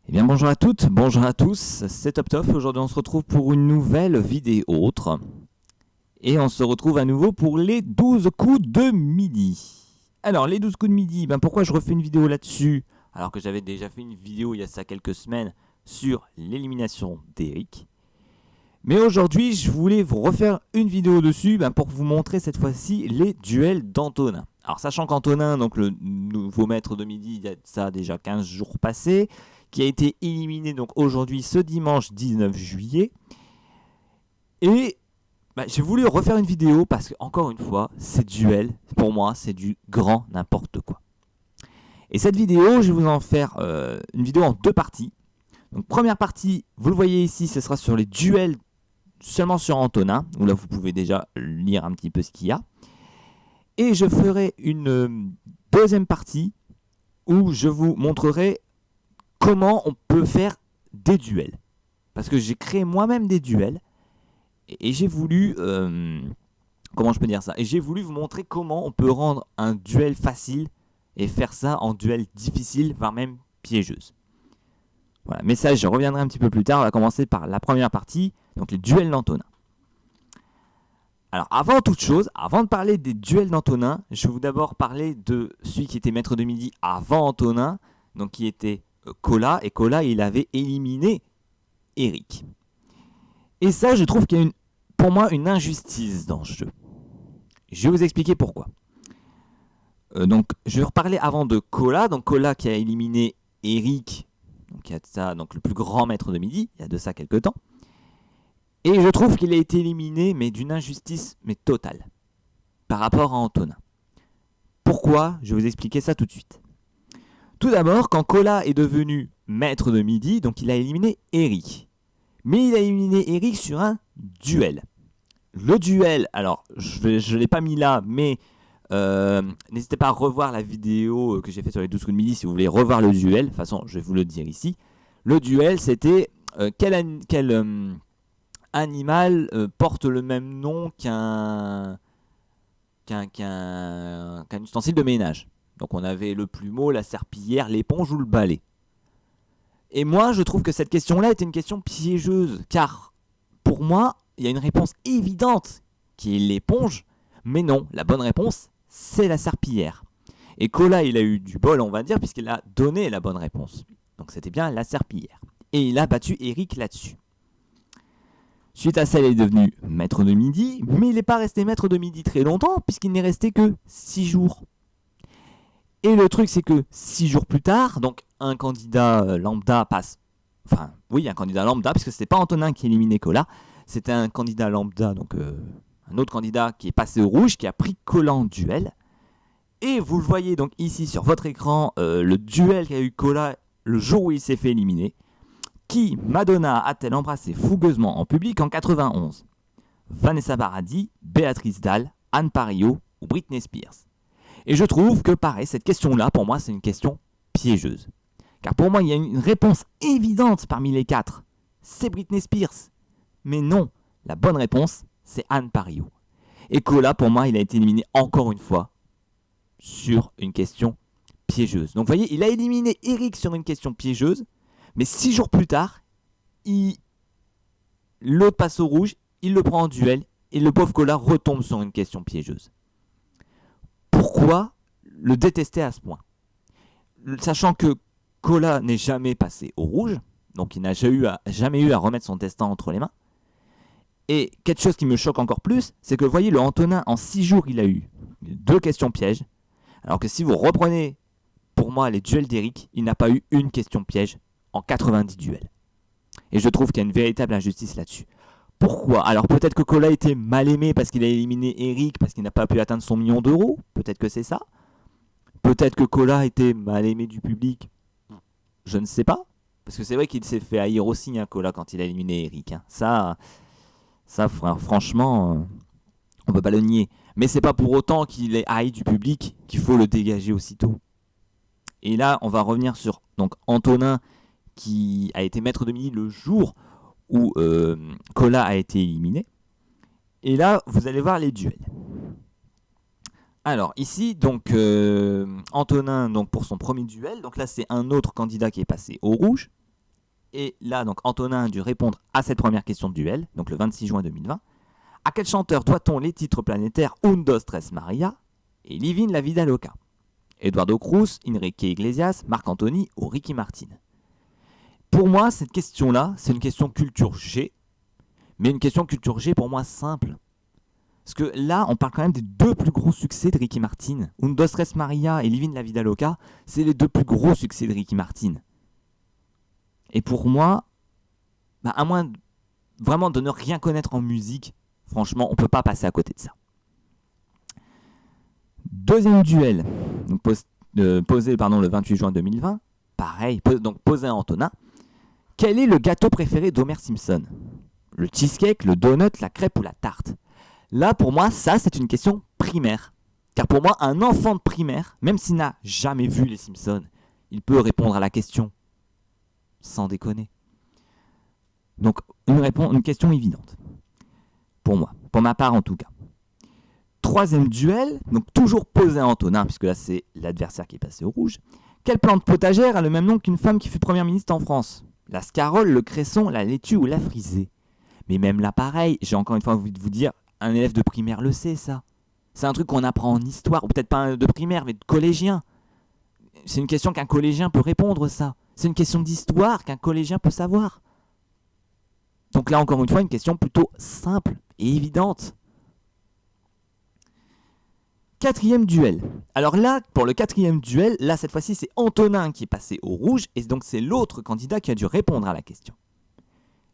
Eh bien bonjour à toutes, bonjour à tous, c'est Top Top. Aujourd'hui on se retrouve pour une nouvelle vidéo autre. Et on se retrouve à nouveau pour les 12 coups de midi. Alors les 12 coups de midi, pourquoi je refais une vidéo là-dessus alors que j'avais déjà fait une vidéo il y a ça quelques semaines sur l'élimination d'Eric. Mais aujourd'hui je voulais vous refaire une vidéo dessus pour vous montrer cette fois-ci les duels d'Antonin. Alors sachant qu'Antonin, donc le nouveau maître de midi, il y a ça déjà 15 jours passés, qui a été éliminé donc aujourd'hui ce dimanche 19 juillet. Et j'ai voulu refaire une vidéo parce que, encore une fois, ces duels, pour moi, c'est du grand n'importe quoi. Et cette vidéo, je vais vous en faire une vidéo en deux parties. Donc première partie, vous le voyez ici, ce sera sur les duels seulement sur Antonin, où là vous pouvez déjà lire un petit peu ce qu'il y a. Et je ferai une deuxième partie où je vous montrerai comment on peut faire des duels. Parce que j'ai créé moi-même des duels et j'ai voulu... comment je peux dire ça? Et j'ai voulu vous montrer comment on peut rendre un duel facile et faire ça en duel difficile, voire même piégeuse. Voilà, mais ça, je reviendrai un petit peu plus tard. On va commencer par la première partie, donc les duels d'Antonin. Alors, avant toute chose, avant de parler des duels d'Antonin, je vais vous d'abord parler de celui qui était maître de midi avant Antonin, donc qui était Cola, et Cola, il avait éliminé Eric. Et ça, je trouve qu'il y a pour moi une injustice dans ce jeu. Je vais vous expliquer pourquoi. Donc, je vais reparler avant de Cola, donc Cola qui a éliminé Eric, donc il y a de ça, donc le plus grand maître de midi, il y a de ça quelques temps. Et je trouve qu'il a été éliminé, mais d'une injustice, mais totale, par rapport à Antonin. Pourquoi? Je vais vous expliquer ça tout de suite. Tout d'abord, quand Cola est devenu maître de midi, donc il a éliminé Eric. Mais il a éliminé Eric sur un duel. Le duel, alors je ne l'ai pas mis là, mais n'hésitez pas à revoir la vidéo que j'ai faite sur les 12 coups de midi si vous voulez revoir le duel. De toute façon, je vais vous le dire ici. Le duel, c'était quel animal porte le même nom qu'un ustensile de ménage. Donc on avait le plumeau, la serpillière, l'éponge ou le balai. Et moi, je trouve que cette question-là était une question piégeuse, car pour moi, il y a une réponse évidente qui est l'éponge, mais non, la bonne réponse, c'est la serpillière. Et Cola, il a eu du bol, on va dire, puisqu'il a donné la bonne réponse. Donc c'était bien la serpillière. Et il a battu Eric là-dessus. Suite à ça, il est devenu maître de midi, mais il n'est pas resté maître de midi très longtemps, puisqu'il n'est resté que 6 jours. Et le truc, c'est que 6 jours plus tard, donc un candidat lambda passe. Enfin, oui, un candidat lambda, puisque c'était pas Antonin qui éliminait Cola, c'était un candidat lambda, donc un autre candidat qui est passé au rouge, qui a pris Cola en duel. Et vous le voyez donc ici sur votre écran, le duel qu'a eu Cola le jour où il s'est fait éliminer. Qui Madonna a-t-elle embrassé fougueusement en public en 91? Vanessa Paradis, Béatrice Dalle, Anne Parillot ou Britney Spears? Et je trouve que pareil, cette question-là, pour moi, c'est une question piégeuse. Car pour moi, il y a une réponse évidente parmi les quatre. C'est Britney Spears. Mais non, la bonne réponse, c'est Anne Parillot. Et Cola, pour moi, il a été éliminé encore une fois sur une question piégeuse. Donc vous voyez, il a éliminé Eric sur une question piégeuse, mais 6 jours plus tard, l'autre passe au rouge, il le prend en duel, et le pauvre Cola retombe sur une question piégeuse. Pourquoi le détester à ce point? Sachant que Cola n'est jamais passé au rouge, donc il n'a jamais eu à remettre son destin entre les mains. Et quelque chose qui me choque encore plus, c'est que vous voyez, le Antonin, en 6 jours, il a eu 2 questions pièges, alors que si vous reprenez, pour moi, les duels d'Eric, il n'a pas eu une question piège en 90 duels. Et je trouve qu'il y a une véritable injustice là-dessus. Pourquoi? Alors peut-être que Cola était mal aimé parce qu'il a éliminé Eric, parce qu'il n'a pas pu atteindre son million d'euros. Peut-être que c'est ça. Peut-être que Cola était mal aimé du public. Je ne sais pas. Parce que c'est vrai qu'il s'est fait haïr aussi, Cola, quand il a éliminé Eric. Ça, franchement, on peut pas le nier. Mais c'est pas pour autant qu'il est haï du public qu'il faut le dégager aussitôt. Et là, on va revenir sur donc Antonin, qui a été maître de midi le jour où Cola a été éliminé. Et là, vous allez voir les duels. Alors ici, donc Antonin, donc pour son premier duel, donc là c'est un autre candidat qui est passé au rouge. Et là, donc, Antonin a dû répondre à cette première question de duel, donc le 26 juin 2020. À quel chanteur doit-on les titres planétaires Un, Dos, Tres, Maria et Livin la Vida Loca? Eduardo Cruz, Enrique Iglesias, Marc Anthony ou Ricky Martin? Pour moi, cette question-là, c'est une question culture G, mais une question culture G pour moi simple. Parce que là, on parle quand même des deux plus gros succès de Ricky Martin. Un, Dos, Tres, Maria et Livin la Vida Loca, c'est les deux plus gros succès de Ricky Martin. Et pour moi, à moins vraiment de ne rien connaître en musique, franchement, on ne peut pas passer à côté de ça. Deuxième duel, donc posé le 28 juin 2020. Pareil, donc posé à Antonin. Quel est le gâteau préféré d'Homer Simpson? Le cheesecake, le donut, la crêpe ou la tarte? Là, pour moi, ça, c'est une question primaire. Car pour moi, un enfant de primaire, même s'il n'a jamais vu les Simpsons, il peut répondre à la question. Sans déconner. Donc, une question évidente. Pour moi, pour ma part en tout cas. Troisième duel, donc toujours posé à Antonin, puisque là c'est l'adversaire qui est passé au rouge. Quelle plante potagère a le même nom qu'une femme qui fut première ministre en France? La scarole, le cresson, la laitue ou la frisée? Mais même là pareil, j'ai encore une fois envie de vous dire, un élève de primaire le sait ça. C'est un truc qu'on apprend en histoire, ou peut-être pas de primaire, mais de collégien. C'est une question qu'un collégien peut répondre ça. C'est une question d'histoire qu'un collégien peut savoir. Donc là encore une fois, une question plutôt simple et évidente. Quatrième duel. Alors là, pour le quatrième duel, là cette fois-ci c'est Antonin qui est passé au rouge et donc c'est l'autre candidat qui a dû répondre à la question.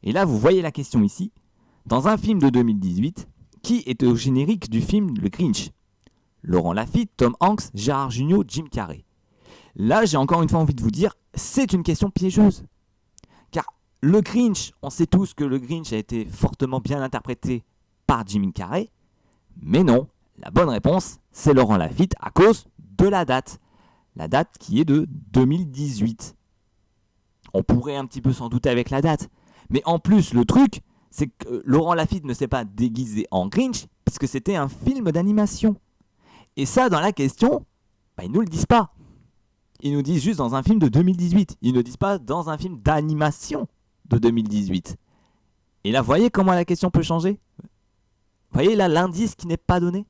Et là vous voyez la question ici. Dans un film de 2018, qui est au générique du film Le Grinch? Laurent Lafitte, Tom Hanks, Gérard Jugnot, Jim Carrey. Là j'ai encore une fois envie de vous dire, c'est une question piégeuse. Car le Grinch, on sait tous que le Grinch a été fortement bien interprété par Jim Carrey, mais non. La bonne réponse, c'est Laurent Lafitte à cause de la date. La date qui est de 2018. On pourrait un petit peu s'en douter avec la date. Mais en plus, le truc, c'est que Laurent Lafitte ne s'est pas déguisé en Grinch, puisque c'était un film d'animation. Et ça, dans la question, ils ne nous le disent pas. Ils nous disent juste dans un film de 2018. Ils ne disent pas dans un film d'animation de 2018. Et là, vous voyez comment la question peut changer? Vous voyez là l'indice qui n'est pas donné?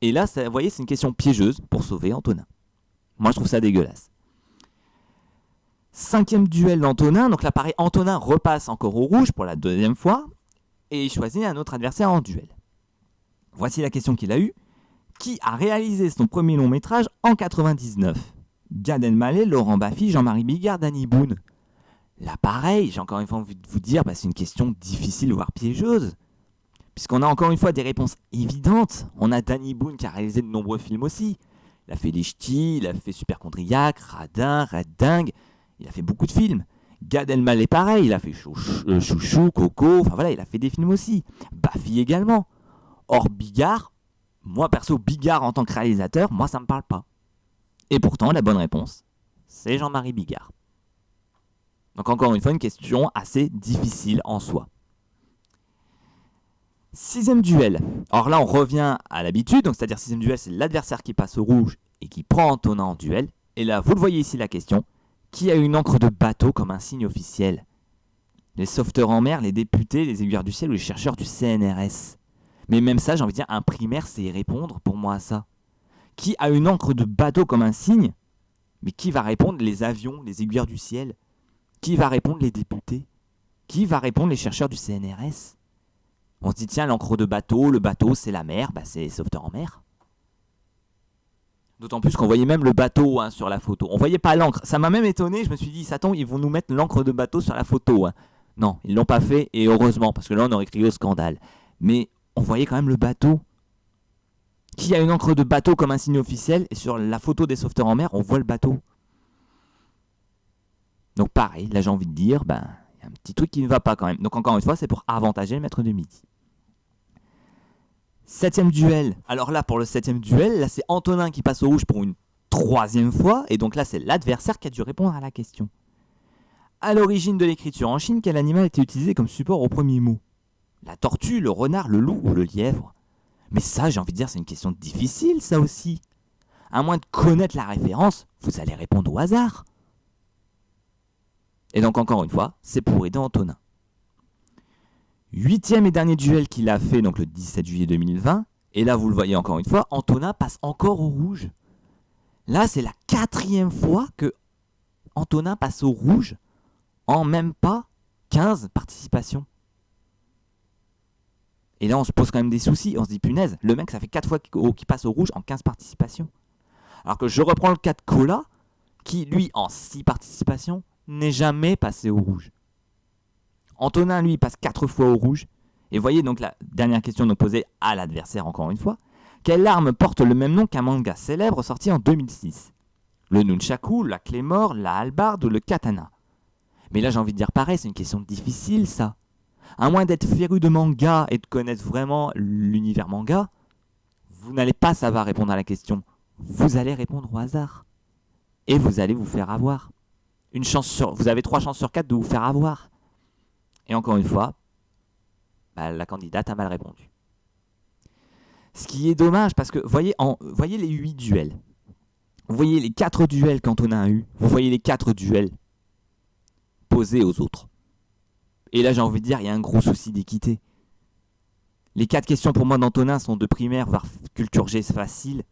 Et là, vous voyez, c'est une question piégeuse pour sauver Antonin. Moi, je trouve ça dégueulasse. Cinquième duel d'Antonin. Donc là, pareil, Antonin repasse encore au rouge pour la deuxième fois. Et il choisit un autre adversaire en duel. Voici la question qu'il a eue. Qui a réalisé son premier long métrage en 99? Gad Elmaleh, Laurent Baffy, Jean-Marie Bigard, Danny Boone. Là, pareil, j'ai encore une fois envie de vous dire, c'est une question difficile, voire piégeuse. Puisqu'on a encore une fois des réponses évidentes. On a Danny Boone qui a réalisé de nombreux films aussi. Il a fait Les Ch'tis, il a fait Superchondriac, Radin, Red Dingue. Il a fait beaucoup de films. Gad Elmaleh pareil, il a fait Chouchou, Coco. Enfin voilà, il a fait des films aussi. Baffy également. Or Bigard, moi perso, Bigard en tant que réalisateur, moi ça me parle pas. Et pourtant, la bonne réponse, c'est Jean-Marie Bigard. Donc encore une fois, une question assez difficile en soi. Sixième duel. Alors là, on revient à l'habitude. Donc c'est-à-dire sixième duel, c'est l'adversaire qui passe au rouge et qui prend Antonin en duel. Et là, vous le voyez ici la question. Qui a une encre de bateau comme un signe officiel? Les sauveteurs en mer, les députés, les aiguilleurs du ciel ou les chercheurs du CNRS? Mais même ça, j'ai envie de dire, un primaire, c'est y répondre pour moi à ça. Qui a une encre de bateau comme un signe? Mais qui va répondre? Les avions, les aiguilleurs du ciel? Qui va répondre? Les députés? Qui va répondre? Les chercheurs du CNRS? On se dit, tiens, l'encre de bateau, le bateau, c'est la mer, c'est les sauveteurs en mer. D'autant plus qu'on voyait même le bateau sur la photo. On voyait pas l'encre. Ça m'a même étonné, je me suis dit, Satan, ils vont nous mettre l'encre de bateau sur la photo. Non, ils l'ont pas fait, et heureusement, parce que là, on aurait crié au scandale. Mais on voyait quand même le bateau. Qui a une encre de bateau comme un signe officiel, et sur la photo des sauveteurs en mer, on voit le bateau. Donc pareil, là j'ai envie de dire, il y a un petit truc qui ne va pas quand même. Donc encore une fois, c'est pour avantager le maître de midi. Septième duel. Alors là, pour le septième duel, là c'est Antonin qui passe au rouge pour une troisième fois. Et donc là, c'est l'adversaire qui a dû répondre à la question. À l'origine de l'écriture en Chine, quel animal était utilisé comme support au premier mot? La tortue, le renard, le loup ou le lièvre? Mais ça, j'ai envie de dire, c'est une question difficile, ça aussi. À moins de connaître la référence, vous allez répondre au hasard. Et donc encore une fois, c'est pour aider Antonin. 8e et dernier duel qu'il a fait, donc le 17 juillet 2020. Et là, vous le voyez encore une fois, Antonin passe encore au rouge. Là, c'est la 4e fois que Antonin passe au rouge en même pas 15 participations. Et là, on se pose quand même des soucis. On se dit, punaise, le mec, ça fait 4 fois qu'il passe au rouge en 15 participations. Alors que je reprends le cas de Cola, qui, lui, en 6 participations, n'est jamais passé au rouge. Antonin, lui, passe 4 fois au rouge. Et voyez donc la dernière question nous posée à l'adversaire, encore une fois. Quelle arme porte le même nom qu'un manga célèbre sorti en 2006 ? Le nunchaku, la clé mort, la hallebarde ou le katana ? Mais là, j'ai envie de dire pareil, c'est une question difficile, ça. À moins d'être féru de manga et de connaître vraiment l'univers manga, vous n'allez pas savoir répondre à la question. Vous allez répondre au hasard. Et vous allez vous faire avoir. Vous avez 3 chances sur 4 de vous faire avoir. Et encore une fois, la candidate a mal répondu. Ce qui est dommage, parce que voyez les 8 duels. Vous voyez les 4 duels qu'Antonin a eu. Vous voyez les 4 duels posés aux autres. Et là, j'ai envie de dire, il y a un gros souci d'équité. Les 4 questions pour moi d'Antonin sont de primaire, voire culture G facile.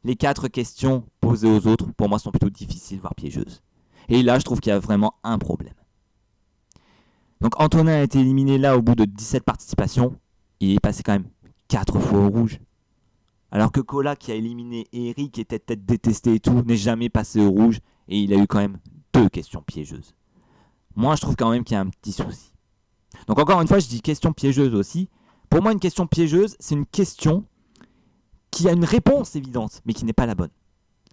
Les 4 questions posées aux autres, pour moi, sont plutôt difficiles, voire piégeuses. Et là, je trouve qu'il y a vraiment un problème. Donc Antonin a été éliminé là au bout de 17 participations. Il est passé quand même 4 fois au rouge. Alors que Cola, qui a éliminé Eric, qui était peut-être détesté et tout, n'est jamais passé au rouge. Et il a eu quand même 2 questions piégeuses. Moi, je trouve quand même qu'il y a un petit souci. Donc encore une fois, je dis question piégeuse aussi. Pour moi, une question piégeuse, c'est une question qui a une réponse évidente, mais qui n'est pas la bonne.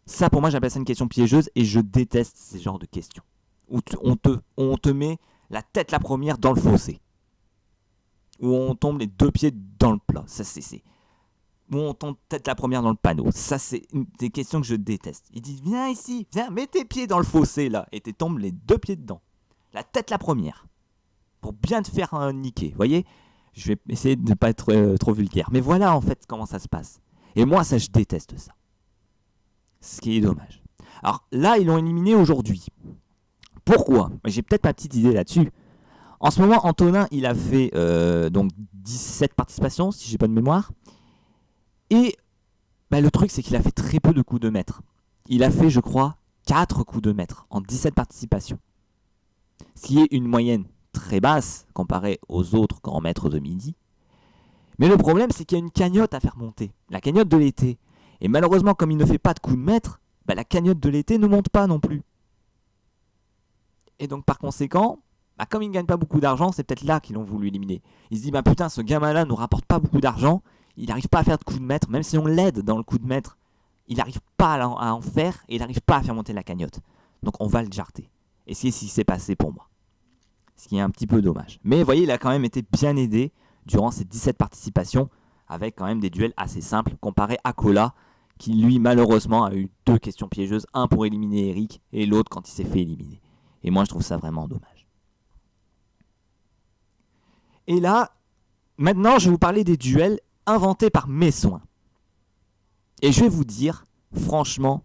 Ça, pour moi, j'appelle ça une question piégeuse et je déteste ces genres de questions. Où on te met la tête la première dans le fossé. Où on tombe les 2 pieds dans le plat. Ça, c'est... Où on tombe tête la première dans le panneau. Ça, c'est des questions que je déteste. Il dit, viens ici, viens, mets tes pieds dans le fossé, là. Et tu tombes les 2 pieds dedans. La tête la première. Pour bien te faire niquer. Vous voyez ? Je vais essayer de ne pas être trop vulgaire. Mais voilà, en fait, comment ça se passe. Et moi, ça, je déteste ça. Ce qui est dommage. Alors là, ils l'ont éliminé aujourd'hui. Pourquoi ? J'ai peut-être ma petite idée là-dessus. En ce moment, Antonin, il a fait donc 17 participations, si j'ai pas de mémoire. Et le truc, c'est qu'il a fait très peu de coups de maître. Il a fait, je crois, 4 coups de maître en 17 participations. Ce qui est une moyenne très basse comparée aux autres grands maîtres de midi. Mais le problème, c'est qu'il y a une cagnotte à faire monter. La cagnotte de l'été. Et malheureusement, comme il ne fait pas de coups de maître, la cagnotte de l'été ne monte pas non plus. Et donc par conséquent, comme il ne gagne pas beaucoup d'argent, c'est peut-être là qu'ils l'ont voulu éliminer. Il se dit, putain, ce gamin-là nous rapporte pas beaucoup d'argent, il n'arrive pas à faire de coup de maître, même si on l'aide dans le coup de maître, il n'arrive pas à en faire et il n'arrive pas à faire monter la cagnotte. Donc on va le jarter. Et c'est ce qui s'est passé pour moi. Ce qui est un petit peu dommage. Mais vous voyez, il a quand même été bien aidé durant ces 17 participations, avec quand même des duels assez simples, comparé à Cola, qui lui, malheureusement, a eu 2 questions piégeuses, un pour éliminer Eric, et l'autre quand il s'est fait éliminer. Et moi, je trouve ça vraiment dommage. Et là, maintenant, je vais vous parler des duels inventés par mes soins. Et je vais vous dire, franchement,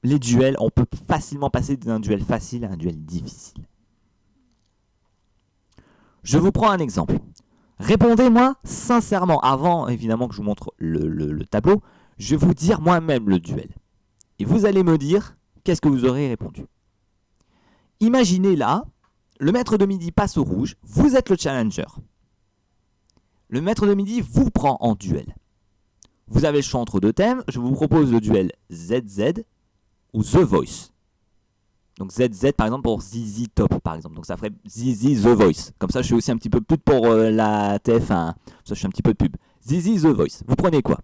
les duels, on peut facilement passer d'un duel facile à un duel difficile. Je vous prends un exemple. Répondez-moi sincèrement, avant évidemment que je vous montre le tableau, je vais vous dire moi-même le duel. Et vous allez me dire qu'est-ce que vous aurez répondu. Imaginez là, le maître de midi passe au rouge, vous êtes le challenger. Le maître de midi vous prend en duel. Vous avez le choix entre 2 thèmes, je vous propose le duel ZZ ou The Voice. Donc ZZ par exemple pour ZZ Top par exemple. Donc ça ferait ZZ The Voice. Comme ça je fais aussi un petit peu de pub pour la TF1. Ça je fais un petit peu de pub. ZZ The Voice. Vous prenez quoi ?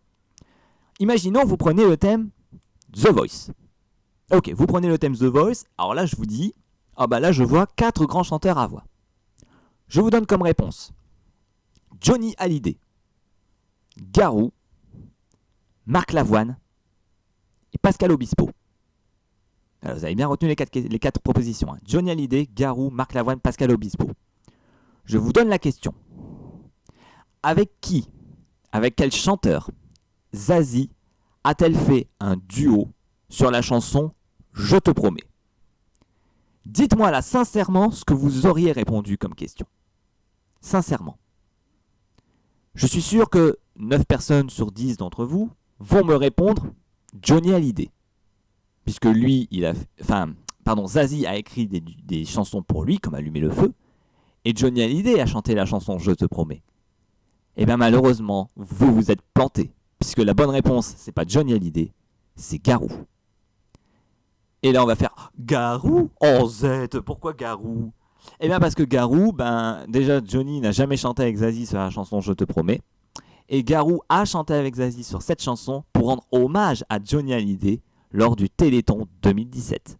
Imaginons vous prenez le thème The Voice. Ok, vous prenez le thème The Voice. Alors là je vous dis, là je vois 4 grands chanteurs à voix. Je vous donne comme réponse Johnny Hallyday, Garou, Marc Lavoine et Pascal Obispo. Alors, vous avez bien retenu les 4 propositions. Johnny Hallyday, Garou, Marc Lavoine, Pascal Obispo. Je vous donne la question. Avec qui, avec quel chanteur, Zazie a-t-elle fait un duo sur la chanson Je te promets ? Dites-moi là, sincèrement, ce que vous auriez répondu comme question. Sincèrement. Je suis sûr que 9 personnes sur 10 d'entre vous vont me répondre Johnny Hallyday. Puisque lui, Zazie a écrit des chansons pour lui, comme Allumer le feu, et Johnny Hallyday a chanté la chanson Je te promets. Et bien malheureusement, vous vous êtes planté, puisque la bonne réponse, c'est pas Johnny Hallyday, c'est Garou. Et là on va faire Garou en Z, pourquoi Garou? Eh bien parce que Garou, déjà Johnny n'a jamais chanté avec Zazie sur la chanson Je te promets, et Garou a chanté avec Zazie sur cette chanson pour rendre hommage à Johnny Hallyday lors du Téléthon 2017.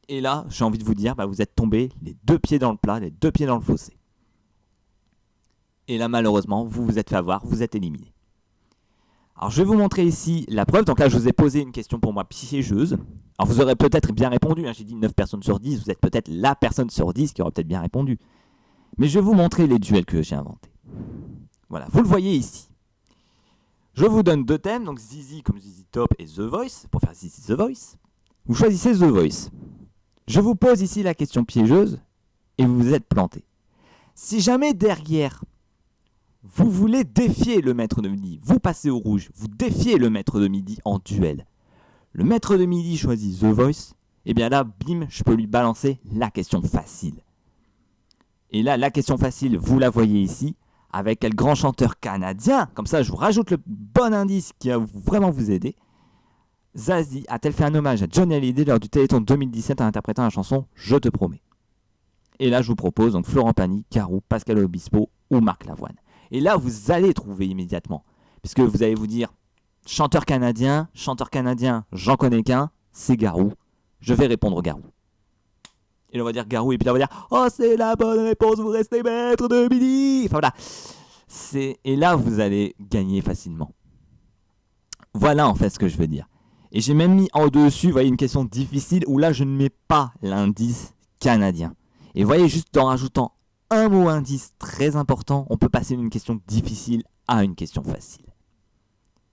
Et là, j'ai envie de vous dire, vous êtes tombés les 2 pieds dans le plat, les 2 pieds dans le fossé. Et là, malheureusement, vous vous êtes fait avoir, vous êtes éliminé. Alors, je vais vous montrer ici la preuve. Donc là, je vous ai posé une question pour moi piégeuse. Alors, vous aurez peut-être bien répondu. J'ai dit 9 personnes sur 10. Vous êtes peut-être la personne sur 10 qui aurait peut-être bien répondu. Mais je vais vous montrer les duels que j'ai inventés. Voilà, vous le voyez ici. Je vous donne 2 thèmes, donc Zizi comme Zizi Top et The Voice, pour faire Zizi The Voice. Vous choisissez The Voice. Je vous pose ici la question piégeuse et vous vous êtes planté. Si jamais derrière, vous voulez défier le maître de midi, vous passez au rouge, vous défiez le maître de midi en duel. Le maître de midi choisit The Voice, et bien là, bim, je peux lui balancer la question facile. Et là, la question facile, vous la voyez ici, avec quel grand chanteur canadien, comme ça je vous rajoute le bon indice qui va vraiment vous aider. Zazie a-t-elle fait un hommage à Johnny Hallyday lors du Téléthon 2017 en interprétant la chanson Je te promets. Et là je vous propose donc Florent Pagny, Garou, Pascal Obispo ou Marc Lavoine. Et là vous allez trouver immédiatement, puisque vous allez vous dire chanteur canadien, j'en connais qu'un, c'est Garou. Je vais répondre Garou. Et là, on va dire Garou, et puis là on va dire oh c'est la bonne réponse, vous restez maître de midi. Enfin voilà. Et là vous allez gagner facilement. Voilà en fait ce que je veux dire. Et j'ai même mis en dessus, vous voyez, une question difficile où là je ne mets pas l'indice canadien. Et vous voyez, juste en rajoutant un mot indice très important, on peut passer d'une question difficile à une question facile.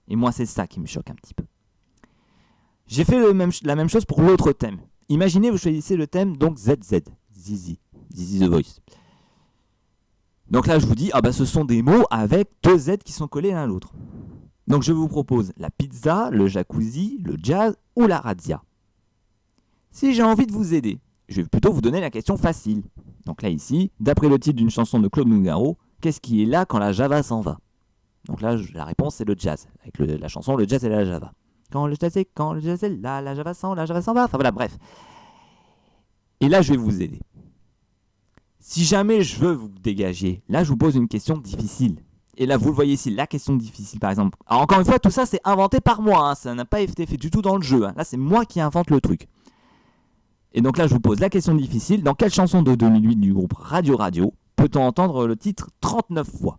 Et moi c'est ça qui me choque un petit peu. J'ai fait la même chose pour l'autre thème. Imaginez, vous choisissez le thème, donc ZZ, Zizi The Voice. Donc là je vous dis, ce sont des mots avec 2 Z qui sont collés l'un à l'autre. Donc je vous propose la pizza, le jacuzzi, le jazz ou la razzia. Si j'ai envie de vous aider, je vais plutôt vous donner la question facile. Donc là ici, d'après le titre d'une chanson de Claude Nougaro, qu'est-ce qui est là quand la Java s'en va? Donc là la réponse c'est le jazz, avec la chanson Le jazz et la Java. Quand le jazz est là, la Java s'en va. Enfin voilà, bref. Et là je vais vous aider. Si jamais je veux vous dégager, là je vous pose une question difficile. Et là, vous le voyez ici, la question difficile, par exemple. Alors, encore une fois, tout ça, c'est inventé par moi. Ça n'a pas été fait du tout dans le jeu. Là, c'est moi qui invente le truc. Et donc là, je vous pose la question difficile. Dans quelle chanson de 2008 du groupe Radio Radio peut-on entendre le titre 39 fois?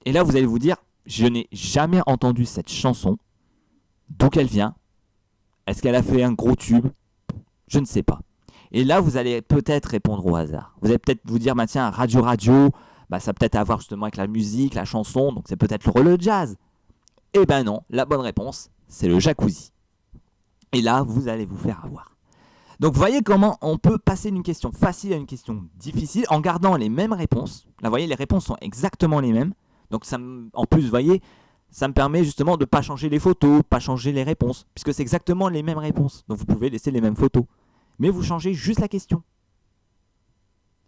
Et là, vous allez vous dire, je n'ai jamais entendu cette chanson. D'où qu'elle vient? Est-ce qu'elle a fait un gros tube? Je ne sais pas. Et là, vous allez peut-être répondre au hasard. Vous allez peut-être vous dire, tiens, Radio Radio... ça a peut-être à voir justement avec la musique, la chanson, donc c'est peut-être le jazz. Eh ben non, la bonne réponse, c'est le jacuzzi. Et là, vous allez vous faire avoir. Donc vous voyez comment on peut passer d'une question facile à une question difficile en gardant les mêmes réponses. Là, vous voyez, les réponses sont exactement les mêmes. Donc en plus, vous voyez, ça me permet justement de ne pas changer les photos, pas changer les réponses, puisque c'est exactement les mêmes réponses. Donc vous pouvez laisser les mêmes photos. Mais vous changez juste la question.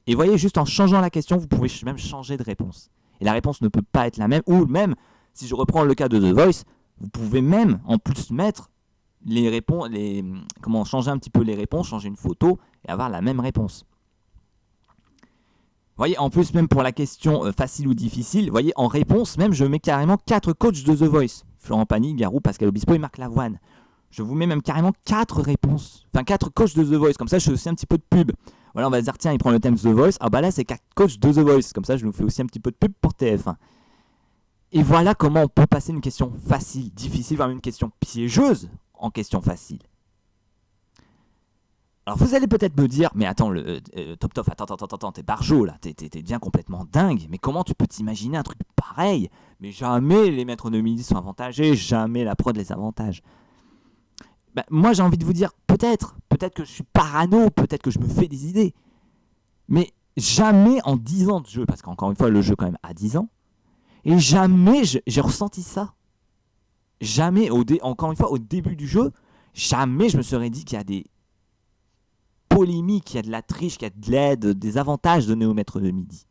Et vous voyez, juste en changeant la question, vous pouvez même changer de réponse. Et la réponse ne peut pas être la même. Ou même, si je reprends le cas de The Voice, vous pouvez même, en plus, mettre les réponses, changer un petit peu les réponses, changer une photo et avoir la même réponse. Vous voyez, en plus, même pour la question facile ou difficile, vous voyez, en réponse, même, je mets carrément 4 coachs de The Voice. Florent Pagny, Garou, Pascal Obispo et Marc Lavoine. Je vous mets même carrément 4 réponses. Enfin, 4 coachs de The Voice. Comme ça, je fais aussi un petit peu de pub. Voilà, on va se dire, tiens, il prend le thème The Voice. Là, c'est 4 coachs de The Voice. Comme ça, je nous fais aussi un petit peu de pub pour TF1. Et voilà comment on peut passer une question facile, difficile, voire une question piégeuse en question facile. Alors, vous allez peut-être me dire, mais attends, Top, attends, t'es barjot, là. T'es bien complètement dingue. Mais comment tu peux t'imaginer un truc pareil? Mais jamais les maîtres de midi sont avantagés. Jamais la prod les avantage. Moi, j'ai envie de vous dire, peut-être peut-être que je suis parano, peut-être que je me fais des idées. Mais jamais en 10 ans de jeu, parce qu'encore une fois, le jeu quand même a 10 ans, et jamais j'ai ressenti ça. Jamais, encore une fois, au début du jeu, jamais je me serais dit qu'il y a des polémiques, qu'il y a de la triche, qu'il y a de l'aide, des avantages donnés au maître de midi.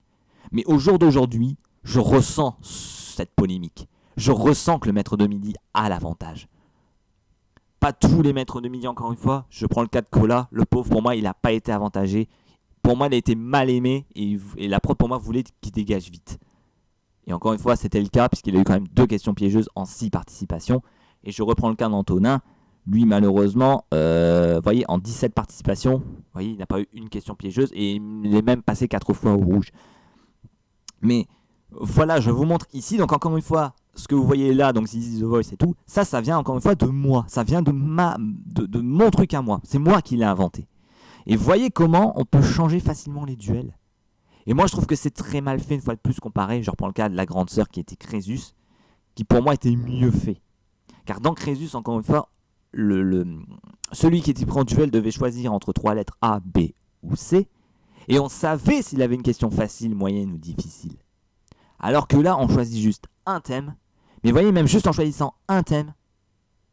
Mais au jour d'aujourd'hui, je ressens cette polémique. Je ressens que le maître de midi a l'avantage. Pas tous les maîtres de midi, encore une fois. Je prends le cas de Cola. Le pauvre, pour moi, il n'a pas été avantagé. Pour moi, il a été mal aimé. Et la prod, pour moi, voulait qu'il dégage vite. Et encore une fois, c'était le cas, puisqu'il a eu quand même 2 questions piégeuses en 6 participations. Et je reprends le cas d'Antonin. Lui, malheureusement, voyez, en 17 participations, voyez, il n'a pas eu une question piégeuse. Et il est même passé 4 fois au rouge. Mais voilà, je vous montre ici. Donc encore une fois, ce que vous voyez là, donc This is the Voice et tout, ça vient encore une fois de moi. Ça vient de mon truc à moi. C'est moi qui l'ai inventé. Et voyez comment on peut changer facilement les duels. Et moi, je trouve que c'est très mal fait, une fois de plus, comparé. Je reprends le cas de la grande sœur qui était Crésus, qui pour moi était mieux fait. Car dans Crésus, encore une fois, celui qui était pris en duel devait choisir entre 3 lettres A, B ou C. Et on savait s'il avait une question facile, moyenne ou difficile. Alors que là, on choisit juste un thème. Mais voyez, même juste en choisissant un thème,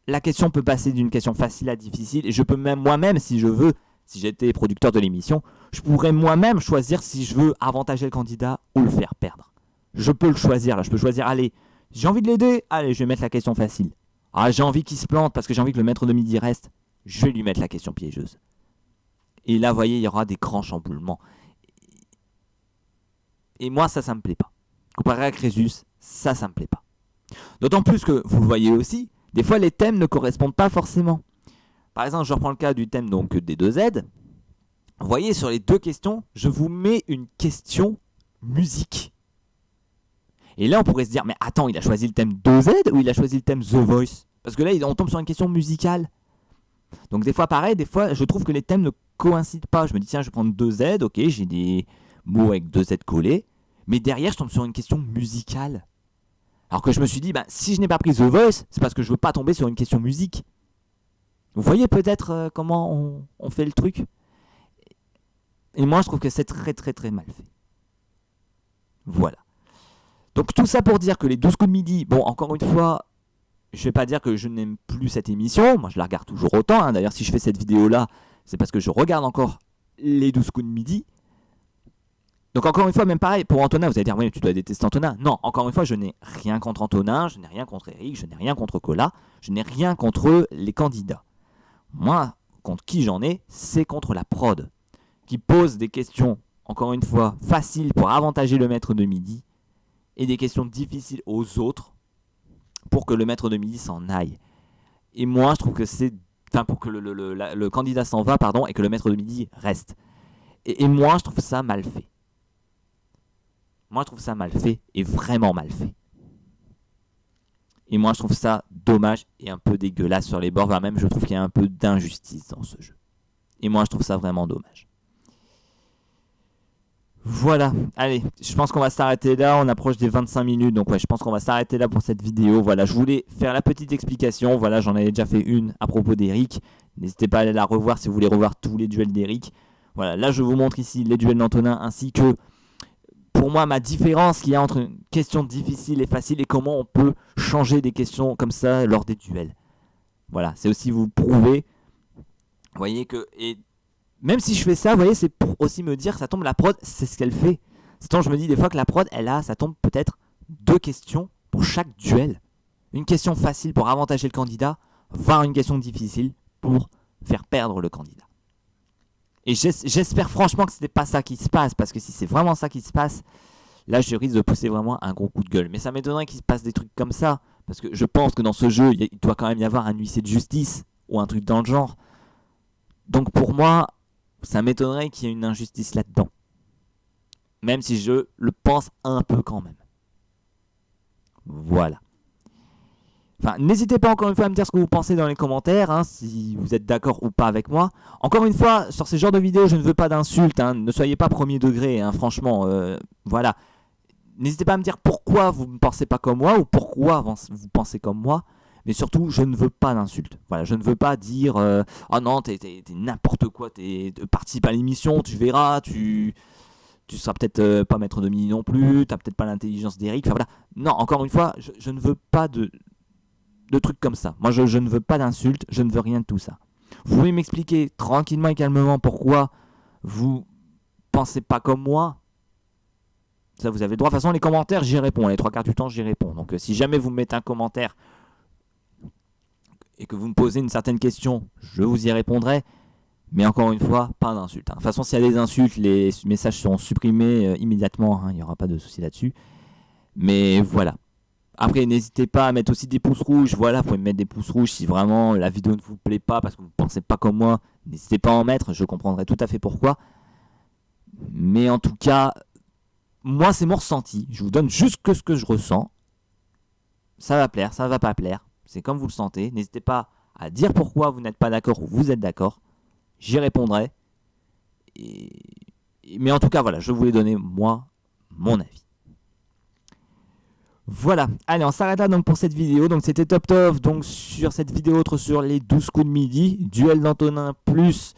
la question peut passer d'une question facile à difficile. Et je peux même moi-même, si je veux, si j'étais producteur de l'émission, je pourrais moi-même choisir si je veux avantager le candidat ou le faire perdre. Je peux le choisir là. Je peux choisir, allez, j'ai envie de l'aider, allez, je vais mettre la question facile. Ah, j'ai envie qu'il se plante parce que j'ai envie que le maître de midi reste, je vais lui mettre la question piégeuse. Et là, vous voyez, il y aura des grands chamboulements. Et moi, ça me plaît pas. Comparé à Crésus, ça me plaît pas. D'autant plus que, vous le voyez aussi, des fois les thèmes ne correspondent pas forcément. Par exemple, je reprends le cas du thème donc des 2 Z. Vous voyez, sur les 2 questions, je vous mets une question musique. Et là, on pourrait se dire, mais attends, il a choisi le thème 2Z ou il a choisi le thème The Voice? Parce que là, on tombe sur une question musicale. Donc des fois, pareil, des fois, je trouve que les thèmes ne coïncident pas. Je me dis, tiens, je vais prendre 2Z, ok, j'ai des mots avec 2Z collés. Mais derrière, je tombe sur une question musicale. Alors que je me suis dit, si je n'ai pas pris The Voice, c'est parce que je veux pas tomber sur une question musique. Vous voyez peut-être comment on fait le truc? Et moi, je trouve que c'est très très très mal fait. Voilà. Donc tout ça pour dire que les 12 coups de midi, bon, encore une fois, je vais pas dire que je n'aime plus cette émission. Moi, je la regarde toujours autant. Hein. D'ailleurs, si je fais cette vidéo-là, c'est parce que je regarde encore les 12 coups de midi. Donc encore une fois, même pareil, pour Antonin, vous allez dire, oui, tu dois détester Antonin. Non, encore une fois, je n'ai rien contre Antonin, je n'ai rien contre Eric, je n'ai rien contre Cola, je n'ai rien contre les candidats. Moi, contre qui j'en ai, c'est contre la prod, qui pose des questions, encore une fois, faciles pour avantager le maître de midi, et des questions difficiles aux autres, pour que le maître de midi s'en aille. Et moi, je trouve que c'est... Enfin, pour que le candidat s'en va, pardon, et que le maître de midi reste. Et moi, je trouve ça mal fait. Moi, je trouve ça mal fait, et vraiment mal fait. Et moi, je trouve ça dommage et un peu dégueulasse sur les bords. Enfin, même, je trouve qu'il y a un peu d'injustice dans ce jeu. Et moi, je trouve ça vraiment dommage. Voilà, allez, je pense qu'on va s'arrêter là, on approche des 25 minutes, donc ouais, je pense qu'on va s'arrêter là pour cette vidéo. Voilà, je voulais faire la petite explication, voilà, j'en avais déjà fait une à propos d'Eric. N'hésitez pas à aller la revoir si vous voulez revoir tous les duels d'Eric. Voilà, là je vous montre ici les duels d'Antonin, ainsi que, pour moi, ma différence qu'il y a entre une question difficile et facile et comment on peut changer des questions comme ça lors des duels. Voilà, c'est aussi vous prouver, vous voyez que... Même si je fais ça, vous voyez, c'est pour aussi me dire, ça tombe, la prod, c'est ce qu'elle fait. C'est tant je me dis des fois que la prod, ça tombe peut-être 2 questions pour chaque duel. Une question facile pour avantager le candidat, voire une question difficile pour faire perdre le candidat. Et j'espère franchement que ce n'est pas ça qui se passe, parce que si c'est vraiment ça qui se passe, là je risque de pousser vraiment un gros coup de gueule. Mais ça m'étonnerait qu'il se passe des trucs comme ça, parce que je pense que dans ce jeu, il doit quand même y avoir un huissier de justice, ou un truc dans le genre. Donc pour moi... ça m'étonnerait qu'il y ait une injustice là-dedans. Même si je le pense un peu quand même. Voilà. Enfin, n'hésitez pas encore une fois à me dire ce que vous pensez dans les commentaires, hein, si vous êtes d'accord ou pas avec moi. Encore une fois, sur ces genres de vidéos, je ne veux pas d'insultes, hein, ne soyez pas premier degré, hein, franchement, voilà. N'hésitez pas à me dire pourquoi vous ne pensez pas comme moi, ou pourquoi vous pensez comme moi. Mais surtout, je ne veux pas d'insultes. Voilà, je ne veux pas dire oh non, t'es n'importe quoi, participe à l'émission, tu verras, tu seras peut-être pas maître de mini non plus, t'as peut-être pas l'intelligence d'Eric. Enfin voilà. Non, encore une fois, je ne veux pas de trucs comme ça. Moi, je ne veux pas d'insultes, je ne veux rien de tout ça. Vous pouvez m'expliquer tranquillement et calmement pourquoi vous pensez pas comme moi. Ça, vous avez le droit. De toute façon, les commentaires, j'y réponds. Les 3 quarts du temps, j'y réponds. Donc, si jamais vous me mettez un commentaire et que vous me posez une certaine question, je vous y répondrai. Mais encore une fois, pas d'insultes. De toute façon, s'il y a des insultes, les messages seront supprimés immédiatement. Il n'y aura pas de souci là-dessus. Mais voilà. Après, n'hésitez pas à mettre aussi des pouces rouges. Voilà, vous pouvez me mettre des pouces rouges si vraiment la vidéo ne vous plaît pas parce que vous ne pensez pas comme moi. N'hésitez pas à en mettre, je comprendrai tout à fait pourquoi. Mais en tout cas, moi, c'est mon ressenti. Je vous donne juste que ce que je ressens. Ça va plaire, ça va pas plaire. C'est comme vous le sentez. N'hésitez pas à dire pourquoi vous n'êtes pas d'accord ou vous êtes d'accord. J'y répondrai. Mais en tout cas, voilà, je voulais donner, moi, mon avis. Voilà, allez, on s'arrête là donc pour cette vidéo. Donc c'était Top Top, donc sur cette vidéo autre sur les 12 coups de midi, duel d'Antonin plus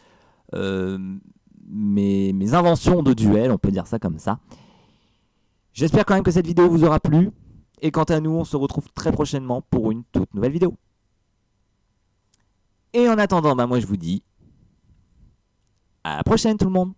mes inventions de duel, on peut dire ça comme ça. J'espère quand même que cette vidéo vous aura plu. Et quant à nous, on se retrouve très prochainement pour une toute nouvelle vidéo. Et en attendant, moi je vous dis à la prochaine tout le monde.